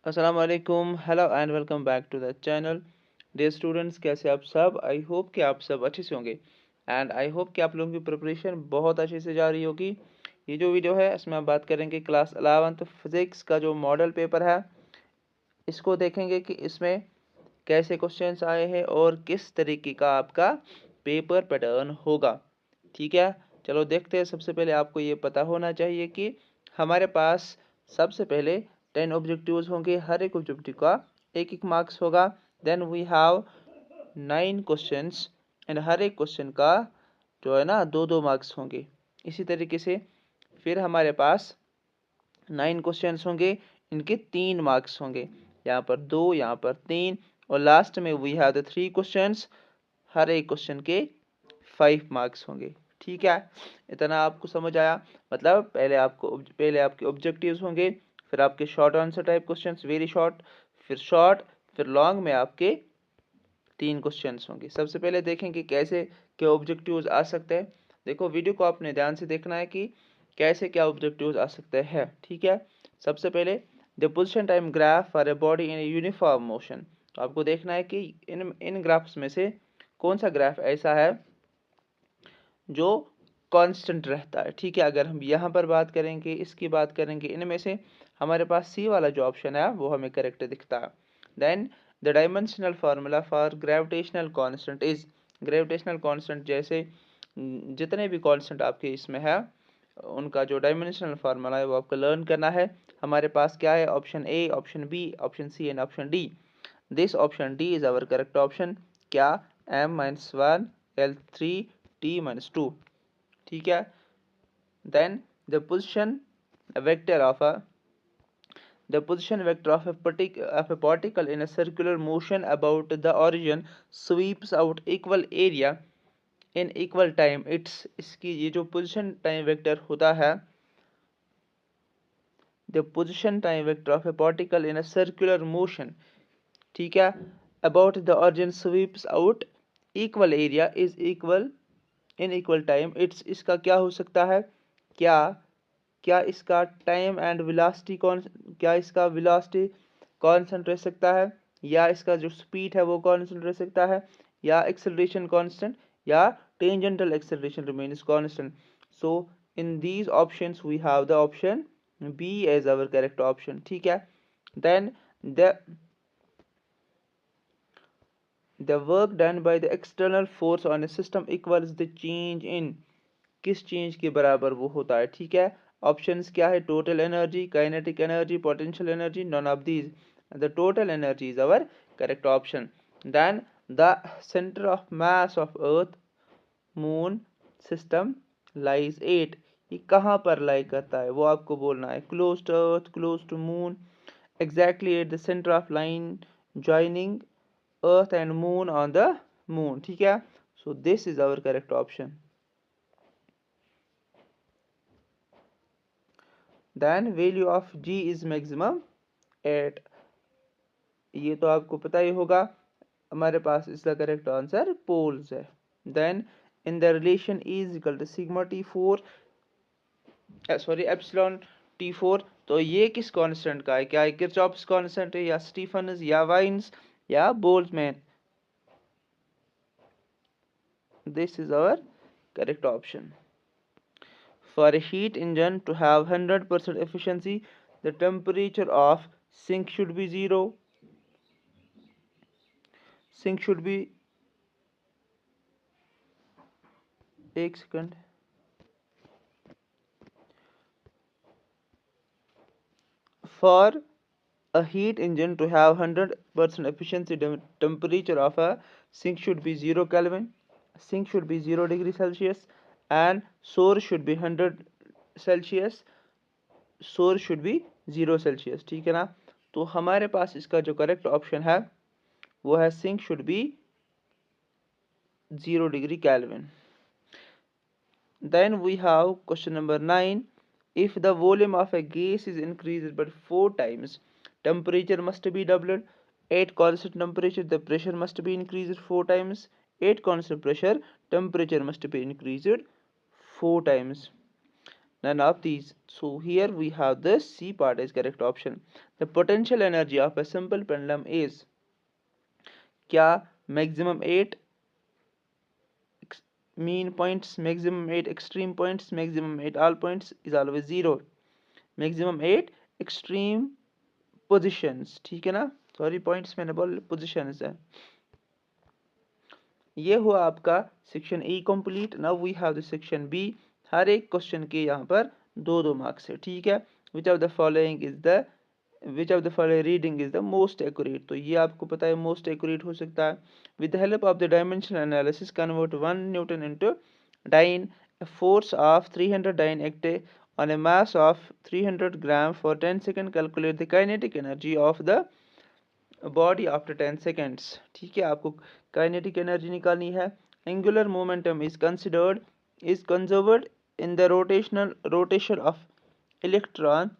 अस्सलाम वालेकुम, hello and welcome back to the channel. Dear students, कैसे आप सब? आई होप कि आप सब अच्छे से होंगे एंड आई होप कि आप लोगों की प्रिपरेशन बहुत अच्छे से जा रही होगी। ये जो वीडियो है इसमें हम बात करेंगे क्लास 11th फिज़िक्स का जो मॉडल पेपर है, इसको देखेंगे कि इसमें कैसे क्वेश्चंस आए हैं और किस तरीके का आपका पेपर पैटर्न होगा। ठीक है, चलो देखते हैं। सबसे पहले आपको ये पता होना चाहिए कि हमारे पास सबसे पहले 10 ऑब्जेक्टिव्स होंगे, हर एक ऑब्जेक्टिव का एक एक मार्क्स होगा। Then we have 9 questions and हर एक क्वेश्चन का जो है ना दो दो मार्क्स होंगे। इसी तरीके से फिर हमारे पास 9 क्वेश्चंस होंगे, इनके 3 मार्क्स होंगे, यहाँ पर 2, यहाँ पर 3, और लास्ट में वी हैव द 3 क्वेश्चंस, हर एक क्वेश्चन के 5 मार्क्स होंगे। ठीक है, इतना आपको समझ आया? मतलब पहले आपके ऑब्जेक्टिव्स होंगे, फिर आपके short answer type questions, very short, फिर शॉर्ट, फिर लॉन्ग में आपके 3 क्वेश्चंस होंगे। सबसे पहले देखेंगे कैसे क्या ऑब्जेक्टिव्स आ सकते हैं। देखो, वीडियो को आपने ध्यान से देखना है कि कैसे क्या ऑब्जेक्टिव्स आ सकते हैं। ठीक है, सबसे पहले the position time graph for a body in uniform motion. तो आपको देखना है कि इन ग्राफ्स में से कौन सा ग्राफ ऐसा है जो कांस्टेंट रहता है। ठीक है, अगर हम यहाँ पर बात करेंगे, इसकी बात करेंगे, इनमें से हमारे पास सी वाला जो ऑप्शन है वो हमें करेक्ट दिखता है। Then the dimensional formula for gravitational constant is, gravitational constant जैसे जितने भी कांस्टेंट आपके इसमें है उनका जो डायमेंशनल फार्मूला है वो आपको लर्न करना है। हमारे पास क्या है? Option A, option B, option C and option D. This option D is our correct option. क्या? m-1 l3 t-2। ठीक है, then the position vector of a the position vector of a particle in a circular motion about the origin sweeps out equal area in equal time its, इसकी ये जो position time vector होता है, the position time vector of a particle in a circular motion, ठीक है, about the origin sweeps out equal area is equal in equal time its, इसका क्या हो सकता है? क्या क्या इसका टाइम एंड वेलोसिटी कौन, क्या इसका वेलोसिटी कांस्टेंट रह सकता है, या इसका जो स्पीड है वो कांस्टेंट रह सकता है, या एक्सेलरेशन कांस्टेंट, या tangential acceleration remains constant. So in these options we have the option B as our correct option. ठीक है, then the the work done by the external force on a system equals the change in, किस change के बराबर वो होता है। ठीक है, ऑप्शंस क्या है? Total energy, kinetic energy, potential energy, none of these. The total energy is our correct option. Then the centre of mass of earth moon system lies at, ये कहाँ पर लाई करता है वो आपको बोलना है। Close to earth, close to moon, exactly at the centre of line joining earth and moon on the moon. ठीक है, so this is our correct option. Then value of g is maximum at, ये तो आपको पता ही होगा। हमारे पास इसका करेक्ट आंसर पोल्स है। Then in the relation E is equal to sigma T4, sorry epsilon T4, तो ये किस कांस्टेंट का है? क्या है किरचॉफ्स कांस्टेंट है, या स्टीफन्स, या वाइन्स, या Boltzmann? This is our correct option. For a heat engine to have 100% efficiency, the temperature of sink should be 0. Sink should be, एक second. For a heat engine to have 100% efficiency, the temperature of a sink should be 0 Kelvin. Sink should be 0 degree Celsius and source should be 100 Celsius. Source should be 0 Celsius. ठीक है ना? तो हमारे पास इसका जो correct option है वो है sink should be 0 degree Kelvin. Then we have question number 9. If the volume of a gas is increased by 4 times, temperature must be doubled. At constant temperature, the pressure must be increased 4 times. At constant pressure, temperature must be increased 4 times. None of these. So here we have the C part is correct option. The potential energy of a simple pendulum is, क्या maximum 8 mean points, maximum 8 extreme points, maximum 8 all points is always 0, maximum 8 extreme positions, ठीक है ना, sorry points मैंने बोल positions है। ये हुआ आपका section A complete. Now we have the section B. हर एक क्वेश्चन के यहाँ पर दो दो मार्क्स है, ठीक है। Which of the following is the which of the following reading is the most accurate, तो ये आपको पता है मोस्ट एक्यूरेट हो सकता है। With the help of the dimensional analysis convert 1 newton into dyne, a force of 300 dyne act on a mass of 300 gram for 10 seconds, calculate the kinetic energy of the body after 10 seconds, ठीक है। आपको kinetic energy निकालनी है। Angular momentum is conserved in the rotation of electron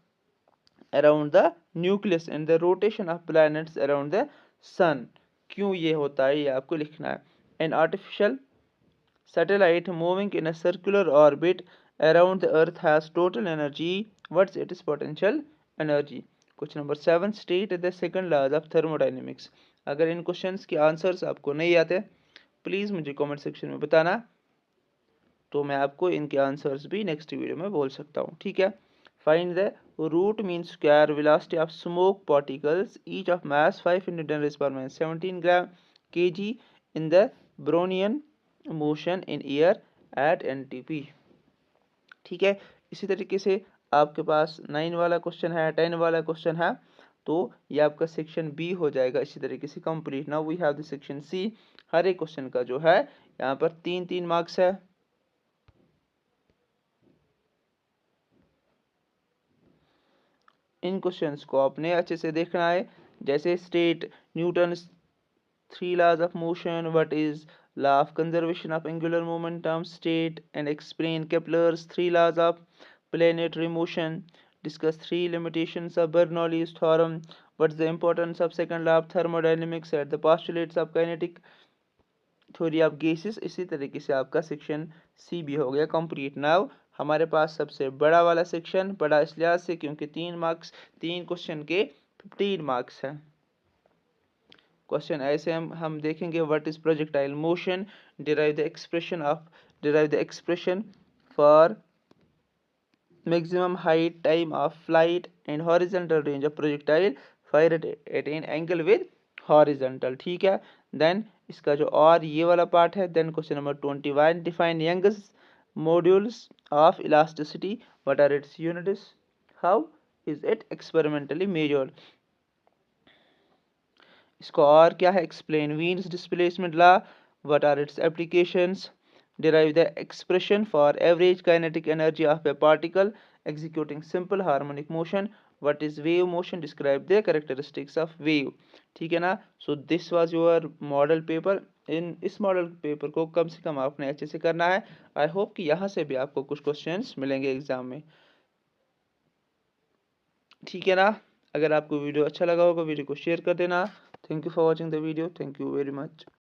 around the nucleus and the rotation of planets around the sun. क्यों ये होता है ये आपको लिखना है। An artificial satellite moving in a circular orbit around the earth has total energy, what's its potential energy. Question number 7, state the second laws of thermodynamics. अगर इन questions के आंसर्स आपको नहीं आते प्लीज़ मुझे कमेंट सेक्शन में बताना, तो मैं आपको इनके आंसर्स भी नेक्स्ट वीडियो में बोल सकता हूँ, ठीक है। Find the root mean square velocity of smoke particles each of mass 5 × 10⁻17 gram kg in the Brownian motion in air at NTP, ठीक है। इसी तरीके से आपके पास 9 वाला क्वेश्चन है, 10 वाला क्वेश्चन है, तो ये आपका सेक्शन बी हो जाएगा इसी तरीके से complete. Now we have the section C. हर एक क्वेश्चन का जो है यहाँ पर 3-3 मार्क्स है। इन क्वेश्चंस को आपने अच्छे से देखना है, जैसे state Newton 3 laws of motion, what is law of conservation of angular momentum, state and explain Kepler's 3 laws of planetary motion, discuss 3 limitations of Bernoulli's theorem, what's the importance of second law of thermodynamics, set the postulates of kinetic theory of gases. इसी तरीके से आपका section C भी हो गया complete. Now हमारे पास सबसे बड़ा वाला सेक्शन, बड़ा इस लिहाज से क्योंकि 3 क्वेश्चन के 15 मार्क्स है। क्वेश्चन ऐसे हम देखेंगे, what is projectile motion, derive the expression for maximum height, time of flight and horizontal range of projectile fired at an angle with horizontal, ठीक है। देन इसका जो और ये वाला पार्ट है, then question number 21, define Young's modulus of elasticity, what are its units, how is it experimentally measured. इसको और क्या है, explain Wien's displacement law, what are its applications, derive the expression for average kinetic energy of a particle executing simple harmonic motion, what is wave motion, describe the characteristics of wave, ठीक है ना। So this was your model paper. इस model paper को कम से कम आपने अच्छे से करना है। आई होप कि यहाँ से भी आपको कुछ क्वेश्चंस मिलेंगे एग्जाम में, ठीक है ना। अगर आपको वीडियो अच्छा लगा होगा वीडियो को शेयर कर देना। Thank you for watching the video, thank you very much.